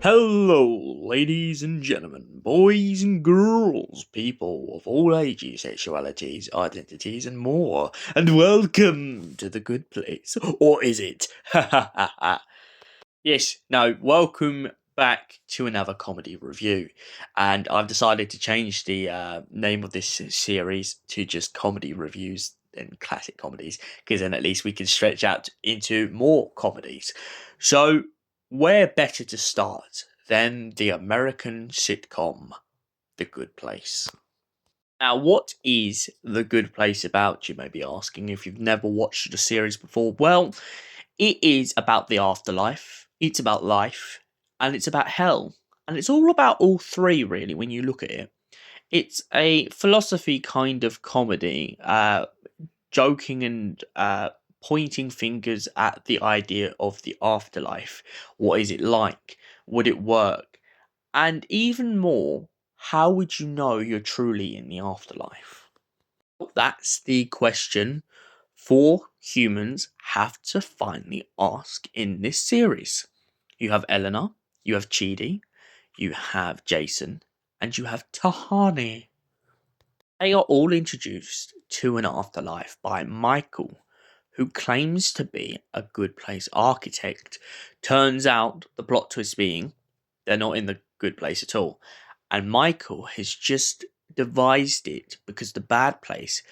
Hello, ladies and gentlemen, boys and girls, people of all ages, sexualities, identities, and more, and welcome to the good place. Or is it? Ha ha ha ha. Yes, no, welcome back to another comedy review. And I've decided to change the name of this series to just comedy reviews and classic comedies, because then at least we can stretch out into more comedies. So, where better to start than the American sitcom The Good Place? Now, what is The Good Place about, you may be asking, if you've never watched the series before? Well, it is about the afterlife, it's about life, and it's about hell. And it's all about all three, really, when you look at it. It's a philosophy kind of comedy, joking and pointing fingers at the idea of the afterlife. What is it like? Would it work? And even more, how would you know you're truly in the afterlife? Well, that's the question four humans have to finally ask in this series. You have Eleanor, you have Chidi, you have Jason, and you have Tahani. They are all introduced to an afterlife by Michael, who claims to be a good place architect. Turns out the plot twist being they're not in the good place at all. And Michael has just devised it because the bad place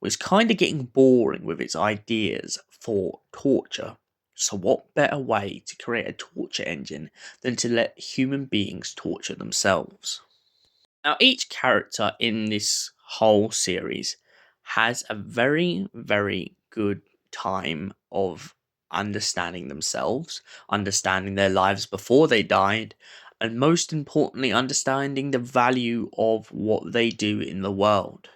was kind of getting boring with its ideas for torture. So, what better way to create a torture engine than to let human beings torture themselves? Now, each character in this whole series has a very, very good time of understanding themselves, understanding their lives before they died, and most importantly, understanding the value of what they do in the world.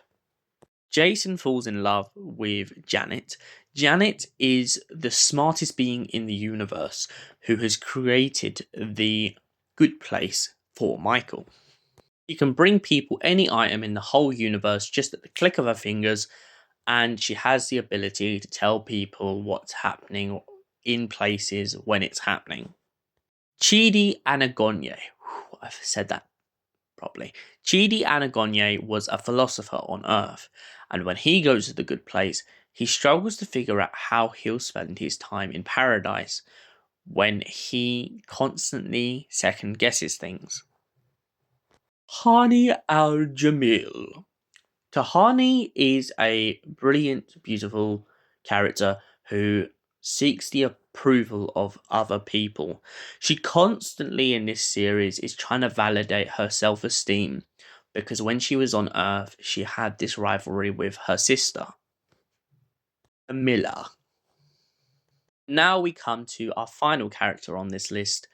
Jason falls in love with Janet. Janet is the smartest being in the universe who has created the good place for Michael. She can bring people any item in the whole universe just at the click of her fingers, and she has the ability to tell people what's happening in places when it's happening. Chidi Anagonye, I've said that properly. Chidi Anagonye was a philosopher on Earth, and when he goes to the good place, he struggles to figure out how he'll spend his time in paradise when he constantly second guesses things. Hani Al Jamil. Tahani is a brilliant, beautiful character who seeks the approval of other people. She constantly in this series is trying to validate her self esteem because when she was on Earth, she had this rivalry with her sister, Miller. Now we come to our final character on this list,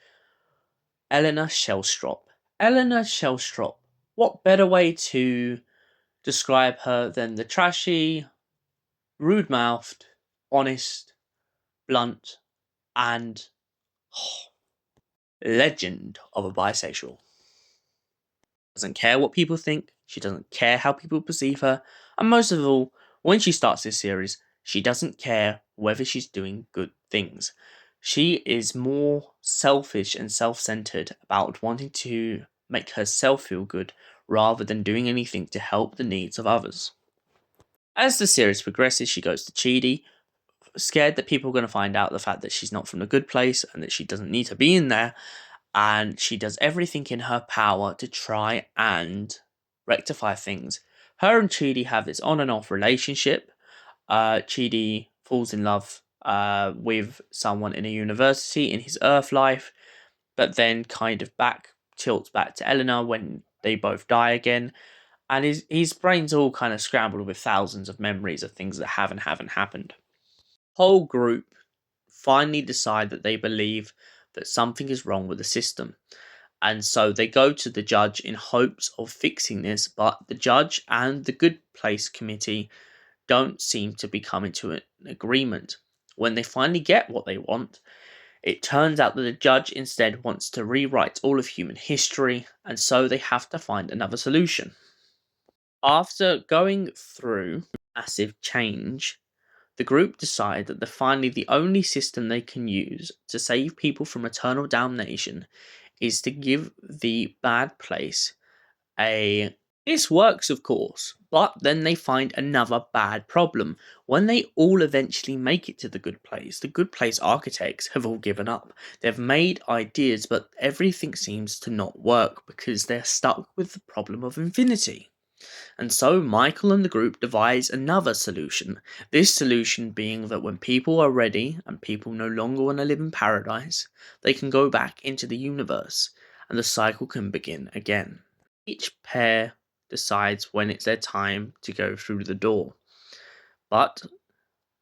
Eleanor Shellstrop. Eleanor Shellstrop. What better way to describe her than the trashy, rude mouthed, honest, blunt, and legend of a bisexual. Doesn't care what people think, she doesn't care how people perceive her, and most of all, when she starts this series, she doesn't care whether she's doing good things. She is more selfish and self centered about wanting to make herself feel good rather than doing anything to help the needs of others. As the series progresses, she goes to Chidi, scared that people are going to find out the fact that she's not from the good place and that she doesn't need to be in there. And she does everything in her power to try and rectify things. Her and Chidi have this on and off relationship. Chidi falls in love with someone in a university in his Earth life, but then kind of tilts back to Eleanor when they both die again. And his brain's all kind of scrambled with thousands of memories of things that haven't happened. Whole group finally decide that they believe that something is wrong with the system. And so they go to the judge in hopes of fixing this, but the judge and the Good Place Committee don't seem to be coming to an agreement. When they finally get what they want, it turns out that the judge instead wants to rewrite all of human history, and so they have to find another solution. After going through massive change, the group decide that finally the only system they can use to save people from eternal damnation is to give the bad place a. This works, of course, but then they find another bad problem. When they all eventually make it to the good place architects have all given up. They've made ideas, but everything seems to not work because they're stuck with the problem of infinity. And so Michael and the group devise another solution. This solution being that when people are ready and people no longer want to live in paradise, they can go back into the universe and the cycle can begin again. Each pair decides when it's their time to go through the door. But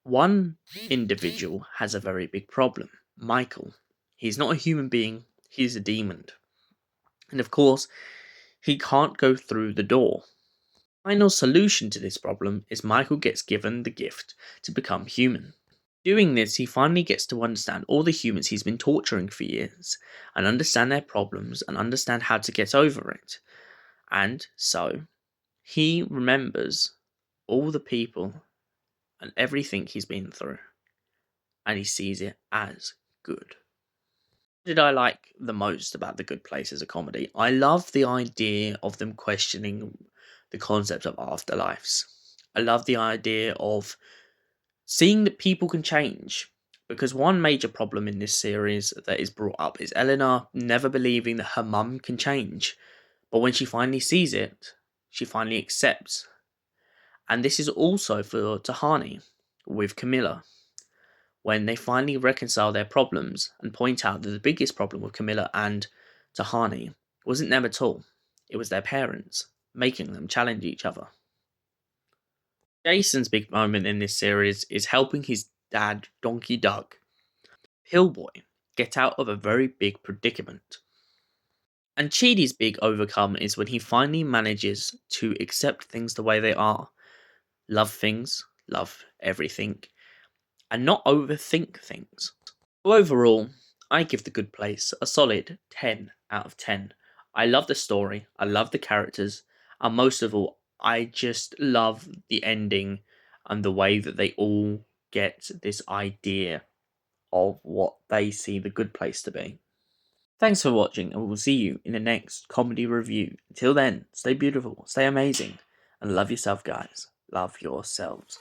one individual has a very big problem. Michael. He's not a human being, he's a demon. And of course, he can't go through the door. Final solution to this problem is Michael gets given the gift to become human. Doing this, he finally gets to understand all the humans he's been torturing for years, and understand their problems, and understand how to get over it. And so, he remembers all the people and everything he's been through, and he sees it as good. What did I like the most about The Good Place as a comedy? I love the idea of them questioning the concept of afterlives. I love the idea of seeing that people can change. Because one major problem in this series that is brought up is Eleanor never believing that her mum can change. But when she finally sees it, she finally accepts. And this is also for Tahani with Camilla. When they finally reconcile their problems and point out that the biggest problem with Camilla and Tahani wasn't them at all. It was their parents, making them challenge each other. Jason's big moment in this series is helping his dad, Donkey Doug, Pillboy, get out of a very big predicament. And Chidi's big overcome is when he finally manages to accept things the way they are, love things, love everything, and not overthink things. So overall, I give The Good Place a solid 10 out of 10. I love the story, I love the characters, and most of all, I just love the ending and the way that they all get this idea of what they see The Good Place to be. Thanks for watching, and we'll see you in the next comedy review. Until then, stay beautiful, stay amazing, and love yourself, guys. Love yourselves.